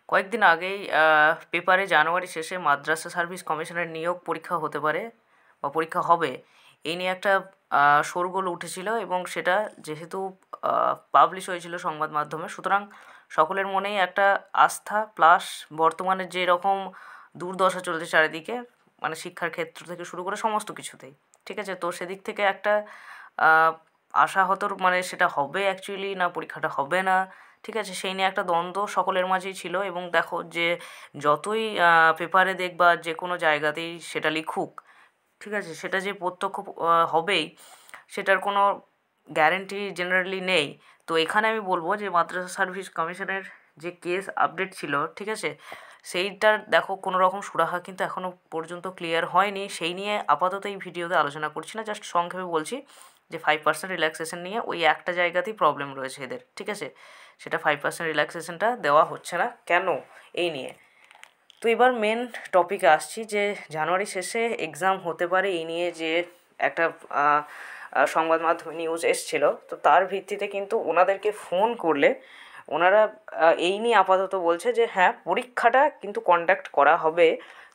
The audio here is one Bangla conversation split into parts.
কয়েকদিন আগেই পেপারে জানুয়ারি শেষে মাদ্রাসা সার্ভিস কমিশনের নিয়োগ পরীক্ষা হতে পারে বা পরীক্ষা হবে এই নিয়ে একটা শোরগোল উঠেছিল এবং সেটা যেহেতু পাবলিশ হয়েছিল সংবাদ মাধ্যমে, সুতরাং সকলের মনেই একটা আস্থা প্লাস বর্তমানে যে রকম দুর্দশা চলছে চারিদিকে, মানে শিক্ষার ক্ষেত্র থেকে শুরু করে সমস্ত কিছুতেই, ঠিক আছে? তো সেদিক থেকে একটা আহ, আশাহতর, মানে সেটা হবে অ্যাকচুয়ালি না পরীক্ষাটা হবে না, ঠিক আছে, সেই নিয়ে একটা দ্বন্দ্ব সকলের মাঝেই ছিল। এবং দেখো যে যতই পেপারে দেখবা যে কোনো জায়গাতেই সেটা লিখুক, ঠিক আছে, সেটা যে প্রত্যক্ষ হবেই সেটার কোনো গ্যারেন্টি জেনারেলি নেই। তো এখানে আমি বলবো যে মাদ্রাসা সার্ভিস কমিশনের যে কেস আপডেট ছিল, ঠিক আছে, সেইটার দেখো কোনো রকম সুরাহা কিন্তু এখনও পর্যন্ত ক্লিয়ার হয়নি। সেই নিয়ে আপাতত এই ভিডিওতে আলোচনা করছি না, জাস্ট সংক্ষেপে বলছি যে 5% রিল্যাক্সেশন নিয়ে ওই একটা জায়গাতেই প্রবলেম রয়েছে এদের, ঠিক আছে, সেটা 5% রিল্যাক্সেশনটা দেওয়া হচ্ছে না কেন, এই নিয়ে। তো এবার মেন টপিকে আসছি যে জানুয়ারি শেষে এক্সাম হতে পারে এই নিয়ে যে একটা সংবাদ মাধ্যমে নিউজ এসছিল, তো তার ভিত্তিতে কিন্তু ওনাদেরকে ফোন করলে ওনারা এই নিয়ে আপাতত বলছে যে হ্যাঁ পরীক্ষাটা কিন্তু কন্ডাক্ট করা হবে,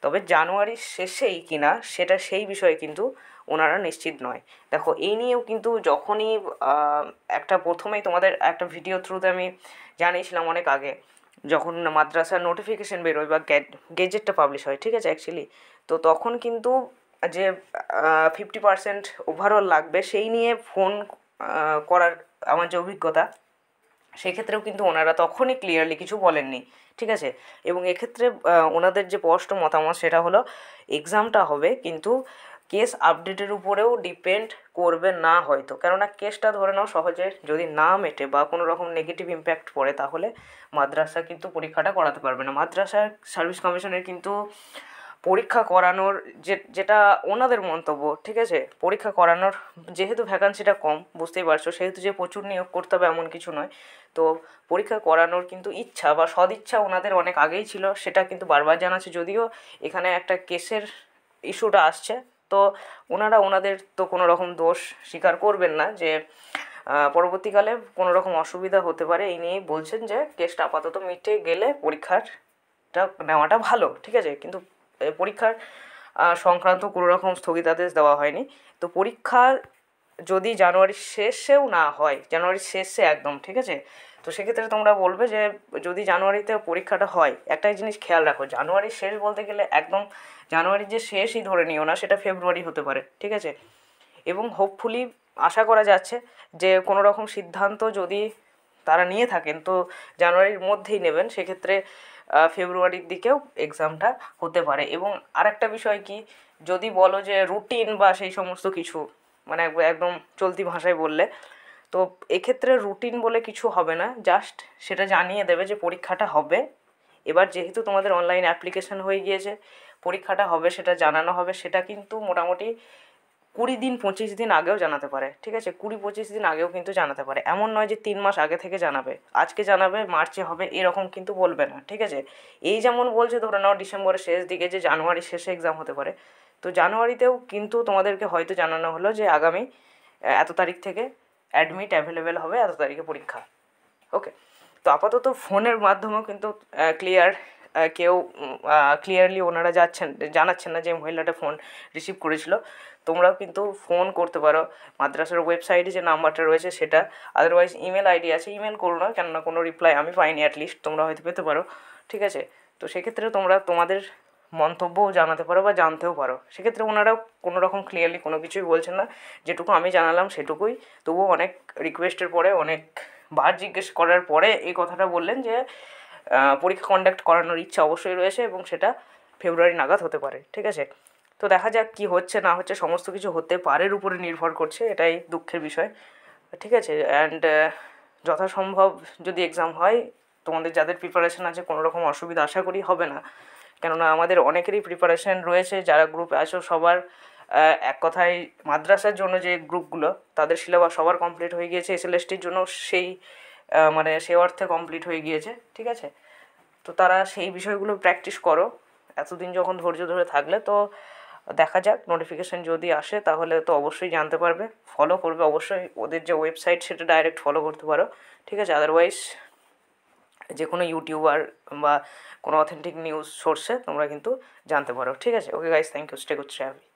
তবে জানুয়ারির শেষেই কিনা সেটা সেই বিষয়ে কিন্তু ওনারা নিশ্চিত নয়। দেখো এই নিয়েও কিন্তু যখনই একটা প্রথমেই তোমাদের একটা ভিডিও থ্রুতে আমি জানিয়েছিলাম অনেক আগে, যখন মাদ্রাসার নোটিফিকেশন বেরোয় বা গেজেটটা পাবলিশ হয়, ঠিক আছে, অ্যাকচুয়ালি তো তখন কিন্তু যে 50% ওভারঅল লাগবে সেই নিয়ে ফোন করার আমার যে অভিজ্ঞতা, সেক্ষেত্রেও কিন্তু ওনারা তখনই ক্লিয়ারলি কিছু বলেননি, ঠিক আছে। এবং এক্ষেত্রে ওনাদের যে স্পষ্ট মতামত সেটা হলো এক্সামটা হবে কিন্তু কেস আপডেটের উপরেও ডিপেন্ড করবে না হয়তো, কেননা কেসটা ধরে নাও সহজে যদি না মেটে বা কোনো রকম নেগেটিভ ইম্প্যাক্ট পড়ে তাহলে মাদ্রাসা কিন্তু পরীক্ষাটা করাতে পারবে না। মাদ্রাসা সার্ভিস কমিশনের কিন্তু পরীক্ষা করানোর যেটা ওনাদের মন্তব্য, ঠিক আছে, পরীক্ষা করানোর যেহেতু ভ্যাকান্সিটা কম বুঝতেই পারছো, সেহেতু যে প্রচুর নিয়োগ করতে হবে এমন কিছু নয়। তো পরীক্ষা করানোর কিন্তু ইচ্ছা বা সদিচ্ছা ওনাদের অনেক আগেই ছিল, সেটা কিন্তু বারবার জানাচ্ছে। যদিও এখানে একটা কেসের ইস্যুটা আসছে, তো ওনারা ওনাদের তো কোনো রকম দোষ স্বীকার করবেন না যে পরবর্তীকালে কোনো রকম অসুবিধা হতে পারে, এই নিয়েই বলছেন যে কেসটা আপাতত মিটে গেলে পরীক্ষাটা নেওয়াটা ভালো, ঠিক আছে। কিন্তু পরীক্ষার সংক্রান্ত কোনো রকম স্থগিতাদেশ দেওয়া হয়নি। তো পরীক্ষা যদি জানুয়ারির শেষেও না হয়, জানুয়ারির শেষে একদম, ঠিক আছে, তো সেক্ষেত্রে তোমরা বলবে যে যদি জানুয়ারিতে পরীক্ষাটা হয়, একটাই জিনিস খেয়াল রাখো, জানুয়ারির শেষ বলতে গেলে একদম জানুয়ারির যে শেষই ধরে নিও না, সেটা ফেব্রুয়ারি হতে পারে, ঠিক আছে। এবং হোপফুলি আশা করা যাচ্ছে যে কোনো রকম সিদ্ধান্ত যদি তারা নিয়ে থাকেন তো জানুয়ারির মধ্যেই নেবেন, সেক্ষেত্রে ফেব্রুয়ারির দিকেও এক্সামটা হতে পারে। এবং আরেকটা বিষয় কি, যদি বলো যে রুটিন বা সেই সমস্ত কিছু, মানে একদম চলতি ভাষায় বললে, তো এক্ষেত্রে রুটিন বলে কিছু হবে না, জাস্ট সেটা জানিয়ে দেবে যে পরীক্ষাটা হবে। এবার যেহেতু তোমাদের অনলাইন অ্যাপ্লিকেশন হয়ে গিয়েছে, পরীক্ষাটা হবে সেটা জানানো হবে, সেটা কিন্তু মোটামুটি 20 দিন 25 দিন আগেও জানাতে পারে, ঠিক আছে, 20-25 দিন আগেও কিন্তু জানাতে পারে। এমন নয় যে 3 মাস আগে থেকে জানাবে, আজকে জানাবে মার্চে হবে এরকম কিন্তু বলবে না, ঠিক আছে। এই যেমন বলছে ধরে নাও ডিসেম্বরের শেষ দিকে যে জানুয়ারির শেষে এক্সাম হতে পারে, তো জানুয়ারিতেও কিন্তু তোমাদেরকে হয়তো জানানো হলো যে আগামী এত তারিখ থেকে অ্যাডমিট অ্যাভেলেবেল হবে, এত তারিখে পরীক্ষা। ওকে, তো আপাতত ফোনের মাধ্যমেও কিন্তু ক্লিয়ার কেউ ক্লিয়ারলি ওনারা জানাচ্ছেন না যে মহিলাটা ফোন রিসিভ করেছিল। তোমরাও কিন্তু ফোন করতে পারো মাদ্রাসার ওয়েবসাইটে যে নাম্বারটা রয়েছে সেটা, আদারওয়াইজ ইমেল আইডি আছে, ইমেল করো না, কেননা কোনো রিপ্লাই আমি পাইনি, অ্যাটলিস্ট তোমরা হয়তো পেতে পারো, ঠিক আছে। তো সেক্ষেত্রে তোমরা তোমাদের মন্তব্যও জানাতে পারো বা জানতেও পারো, সেক্ষেত্রে ওনারাও কোনো রকম ক্লিয়ারলি কোনো কিছুই বলছেন না, যেটুকু আমি জানালাম সেটুকুই। তবুও অনেক রিকোয়েস্টের পরে, অনেক বার জিজ্ঞেস করার পরে এই কথাটা বললেন যে পরীক্ষা কন্ডাক্ট করানোর ইচ্ছা অবশ্যই রয়েছে এবং সেটা ফেব্রুয়ারি নাগাদ হতে পারে, ঠিক আছে। তো দেখা যাক কী হচ্ছে না হচ্ছে, সমস্ত কিছু হতে পারের উপরে নির্ভর করছে, এটাই দুঃখের বিষয়, ঠিক আছে। অ্যান্ড যথাসম্ভব যদি এক্সাম হয়, তোমাদের যাদের প্রিপারেশান আছে কোনো রকম অসুবিধা আশা করি হবে না, কেননা আমাদের অনেকেরই প্রিপারেশান রয়েছে, যারা গ্রুপে আছো সবার এক কথায় মাদ্রাসার জন্য যে গ্রুপগুলো তাদের সিলেবাস সবার কমপ্লিট হয়ে গিয়েছে, এসএলএসটির জন্য সেই মানে সে অর্থে কমপ্লিট হয়ে গিয়েছে, ঠিক আছে। তো তারা সেই বিষয়গুলো প্র্যাকটিস করো এতদিন যখন ধৈর্য ধরে থাকলে। তো দেখা যাক, নোটিফিকেশান যদি আসে তাহলে তো অবশ্যই জানতে পারবে, ফলো করবে অবশ্যই, ওদের যে ওয়েবসাইট সেটা ডাইরেক্ট ফলো করতে পারো, ঠিক আছে। আদারওয়াইজ যে কোনো ইউটিউবার বা কোনো অথেন্টিক নিউজ সোর্সে তোমরা কিন্তু জানতে পারো। ঠিক আছে, okay guys, thank you, stay good, stay happy.